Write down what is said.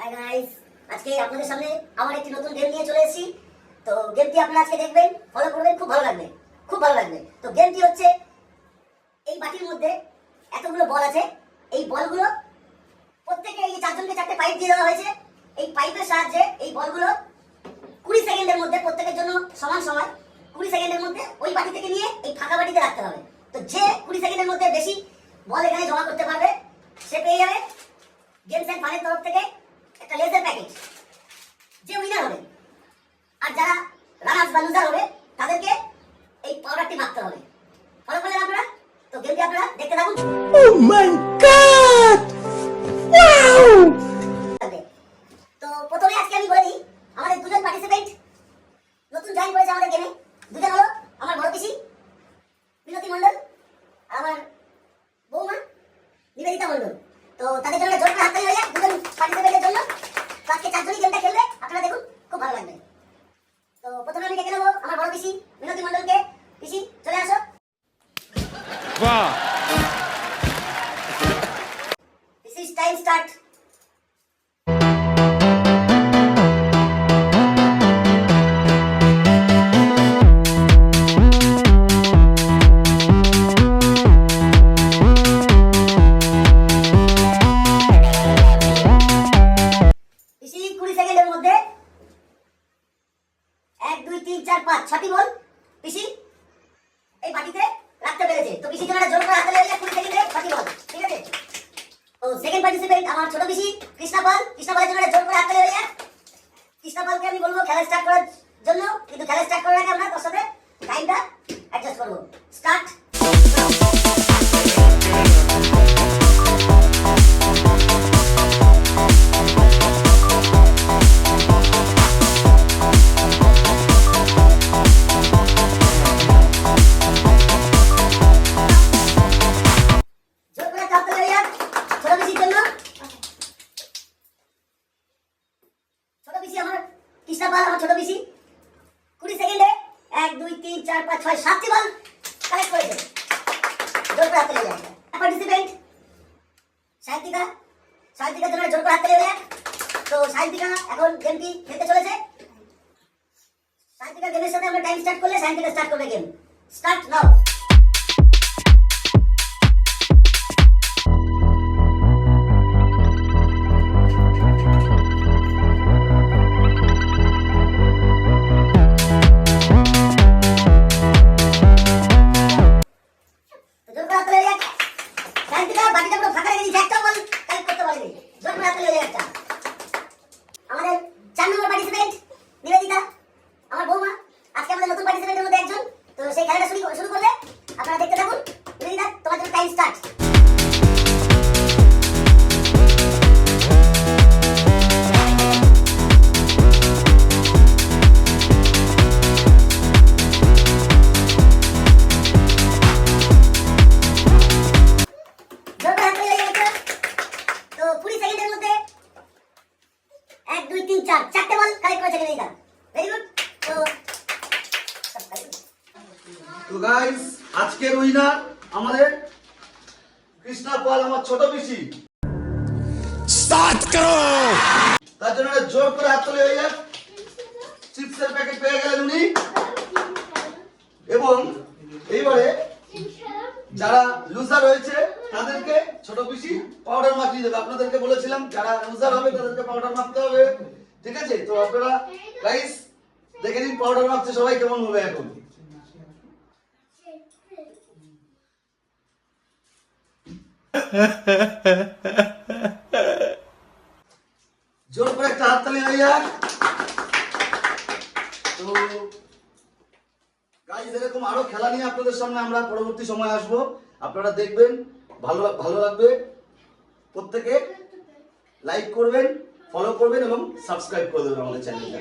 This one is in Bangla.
হাই গাইস, আজকে আপনাদের সামনে আমার একটি নতুন গেম নিয়ে চলে এসেছি। তো গেমটি আপনারা আজকে দেখবেন, ফলো করবেন, খুব ভালো লাগবে, খুব ভালো লাগবে। তো গেমটি হচ্ছে এই বাটির মধ্যে এতগুলো বল আছে। এই বলগুলো প্রত্যেকে এই চারজনকে চারটে পাইপ দিয়ে দেওয়া হয়েছে। এই পাইপের সাহায্যে এই বলগুলো 20 সেকেন্ডের মধ্যে প্রত্যেকের জন্য সমান সময় 20 সেকেন্ডের মধ্যে ওই বাটি থেকে নিয়ে এই ফাঁকা বাটিতে রাখতে হবে। তো যে 20 সেকেন্ডের মধ্যে বেশি বল এখানে জমা করতে পারবে সে পেয়ে যাবে গেমস এন্ড ফানের তরফ থেকে একটা লেজার প্যাকেজ। যে উইনার হবে আর যারা রানার্স বা লুজার হবে তাদেরকে এই পাউডারটি মারতে হবে। ফলো করলেন আপনারা? তো গেমটি আপনারা দেখতে থাকুন। Oh my god! Wow! তো প্রথমে আজকে আমি বলে দিই, আমাদের দুজন পার্টিসিপেন্ট নতুন জয়েন করেছে আমাদের গেমে। দুজন হলো আমার বড় পিসি বিনতি মণ্ডল আর আমার বৌমা নিবেদিতা মণ্ডল। তো তাদের জন্য জোর করে হাততালি হয়ে যাক দুজন পার্টিসিপেন্টের জন্য। তো আজকে চারজনই গেমটা খেলবে, আপনারা দেখুন, খুব ভালো লাগবে। তো প্রথমে আমি ডেকে নেবো আমার বড় পিসি বিনতি মণ্ডলকে। পিসি চলে আসো। Wow! This is time start. পিসি 20 সেকেন্ডের মধ্যে 1 2 3 4 5 6টি বল পিসি এই বাটিতে রাখতে পেরেছে। তো পিসির জন্য জোর করে হাতে লেগে 20 সেকেন্ডে 6টি বল, ঠিক আছে? তো সেকেন্ড পার্টিসিপেন্ট আমার ছোট পিসি কৃষ্ণাপাল। কৃষ্ণাপালের জন্য জোর করে হাতে লেগে যায়। কৃষ্ণাপালকে আমি বলবো খেলা স্টার্ট করার জন্য, কিন্তু খেলা স্টার্ট করার আগে আমরা তার সাথে টাইমটা অ্যাডজাস্ট করবো। স্টার্ট। জোর করে হাতে লেগে যায় ছোট পিসির জন্য। ছোট পিসি আমার কৃষ্ণাপাল, আমার ছোট পিসি 20 সেকেন্ডে 1 2 3 4 5 6 7টি বল কালেক্ট করেছে। জোর করে হাতে লেগে যায়। পার্টিসিপেন্ট সাহিত্যিকা, সাহিত্যিকার জন্য জোর করে হাতে লেগে যায়। তো সাহিত্যিকা এখন গেমটি খেলতে চলেছে। সাহিত্যিকা গেমের সাথে আমরা টাইম স্টার্ট করলে সাহিত্যিকা স্টার্ট করবে গেম। Start now. আমাদের 4 নম্বর পার্টিসিপেন্ট নিবেদিতা, আমার বৌমা, আজকে আমাদের নতুন পার্টিসিপেন্টের মধ্যে একজন। তো সেই খেলাটা শুরু করবে, আপনারা দেখতে থাকুন। নিবেদিতা, তোমার জন্য টাইম স্টার্ট। তো 20 সেকেন্ডের মধ্যে 1 2 3 4 চারটে বল কালেক্ট করেছে নিবেদিতা। Very good. তো গাইস, আজকের উইনার আমাদের কৃষ্ণাপাল, আমার ছোট পিসি। Start करो! তার জন্য জোর করে হাততালি হয়ে যাক। চিপসের প্যাকেট পেয়ে গেলেন উনি। এবং এইবারে যারা লুজার হয়েছে তাদেরকে ছোট পিসি পাউডার মাখিয়ে দেবে। আপনাদেরকে বলেছিলাম যারা লুজার হবে তাদেরকে পাউডার মাখতে হবে, ঠিক আছে? তো আপনারা গাইস দেখে নিন পাউডার মাখতে সবাই কেমন হবে এখন। জোর করে একটা হাততালি হয়ে যাক। তো গাইস, এরকম আরো খেলা নিয়ে আপনাদের সামনে আমরা পরবর্তী সময় আসব। আপনারা দেখবেন, ভালো ভালো লাগবে। প্রত্যেকে লাইক করবেন, ফলো করবেন এবং সাবস্ক্রাইব করে দেবেন আমাদের চ্যানেলটা।